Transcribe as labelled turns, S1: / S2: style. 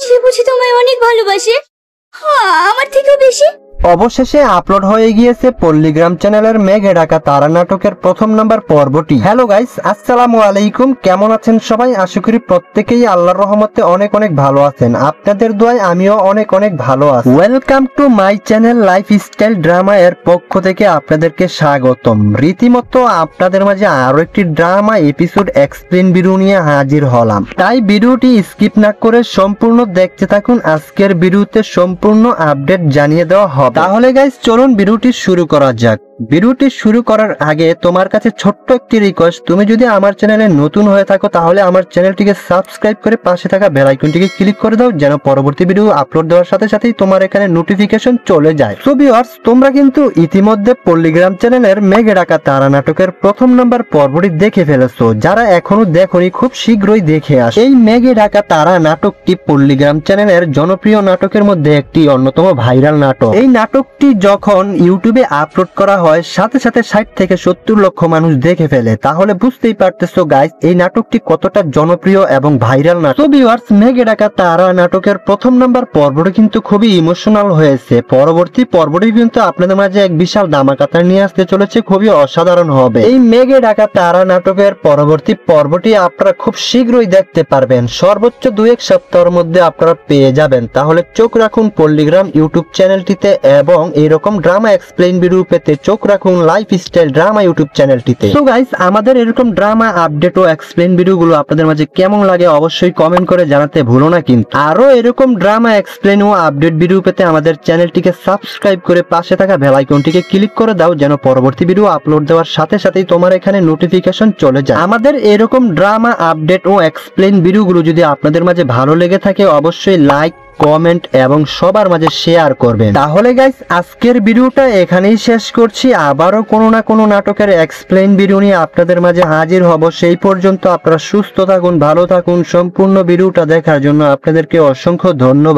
S1: সে বুঝি তোমায় অনেক ভালোবাসে, আমার থেকেও বেশি।
S2: অবশেষে আপলোড হয়ে গিয়েছে পল্লীগ্রাম চ্যানেলের মেঘে ঢাকা তারা নাটকের প্রথম নাম্বার পর্বটি। হ্যালো গাইস, আসসালামু আলাইকুম। কেমন আছেন সবাই? আশা করি প্রত্যেকেই আল্লাহর রহমতে অনেক অনেক ভালো আছেন। আপনাদের দোয়ায় আমিও অনেক অনেক ভালো আছি। Welcome to my channel lifestyle drama এর পক্ষ থেকে আপনাদেরকে স্বাগতম। রীতিমতো আপনাদের মাঝে আরো একটি ড্রামা এপিসোড এক্সপ্লেন ভিডিও নিয়ে হাজির হলাম, তাই ভিডিওটি স্কিপ না করে সম্পূর্ণ দেখতে থাকুন। আজকের ভিডিওতে সম্পূর্ণ আপডেট জানিয়ে দেওয়া হবে। তাহলে গাইস চলুন ভিডিওটি শুরু করা যাক। ভিডিওটি শুরু করার আগে তোমার কাছে ছোট্ট একটি রিকোয়েস্ট, তুমি যদি আমার চ্যানেলে নতুন হয়ে থাকো তাহলে আমার চ্যানেলটিকে সাবস্ক্রাইব করে পাশে থাকা বেল আইকনটিকে ক্লিক করে দাও, যেন পরবর্তী ভিডিও আপলোড দেওয়ার সাথে সাথেই তোমার এখানে নোটিফিকেশন চলে যায়। সো ভিউয়ার্স, তোমরা কিন্তু ইতিমধ্যে পল্লীগ্রাম চ্যানেলের মেঘে ঢাকা তারা নাটকের প্রথম নাম্বার পর্বটি দেখে ফেলেছো। যারা এখনো দেখোনি খুব শীঘ্রই দেখে আস। এই মেঘে ঢাকা তারা নাটকটি পল্লীগ্রাম চ্যানেলের জনপ্রিয় নাটকের মধ্যে একটি অন্যতম ভাইরাল নাটক। এই নাটকটি যখন ইউটিউবে আপলোড করা হয় সাথে সাথে 60 থেকে 70 লক্ষ মানুষ দেখে ফেলে, তাহলে বুঝতেই পারতেছো গাইস এই নাটকটি কতটা জনপ্রিয় এবং ভাইরাল নাটক। তো ভিউয়ার্স, মেঘে ঢাকা তারা নাটকের প্রথম নাম্বার পর্বটি কিন্তু খুবই ইমোশনাল হয়েছে। পরবর্তী পর্বটি কিন্তু আপনাদের মাঝে এক বিশাল ধামাকাতা নিয়ে আসতে চলেছে, খুবই অসাধারণ হবে। এই মেঘে ঢাকা তারা নাটকের পরবর্তী পর্বটি আপনারা খুব শীঘ্রই দেখতে পারবেন, সর্বোচ্চ 2-1 সপ্তাহের মধ্যে আপনারা পেয়ে যাবেন। তাহলে চোখ রাখুন পল্লীগ্রাম ইউটিউব চ্যানেলটিতে এবং এরকম ড্রামা এক্সপ্লেইন ভিডিও পেতে চোখ রাখুন লাইফস্টাইল ড্রামা ইউটিউব চ্যানেলটিতে। তো গাইস, আমাদের এরকম ড্রামা আপডেট ও এক্সপ্লেইন ভিডিওগুলো আপনাদের মাঝে কেমন লাগে অবশ্যই কমেন্ট করে জানাতে ভুলো না। কিন্তু আরো এরকম ড্রামা এক্সপ্লেইন ও আপডেট ভিডিও পেতে আমাদের চ্যানেলটিকে সাবস্ক্রাইব করে পাশে থাকা বেল আইকনটিকে ক্লিক করে দাও, যেন পরবর্তী ভিডিও আপলোড দেওয়ার সাথে সাথেই তোমার এখানে নোটিফিকেশন চলে যায়। আমাদের এরকম ড্রামা আপডেট ও এক্সপ্লেইন ভিডিওগুলো যদি আপনাদের মাঝে ভালো লেগে থাকে অবশ্যই লাইক, কমেন্ট এবং সবার মাঝে শেয়ার করবেন। তাহলে গাইস, আজকের ভিডিওটা এখানেই শেষ করছি। আবারও কোনো না কোনো নাটকের এক্সপ্লেইন ভিডিও নিয়ে আপনাদের মাঝে হাজির হব। সেই পর্যন্ত আপনারা সুস্থ থাকুন, ভালো থাকুন। সম্পূর্ণ ভিডিওটা দেখার জন্য আপনাদেরকে অসংখ্য ধন্যবাদ।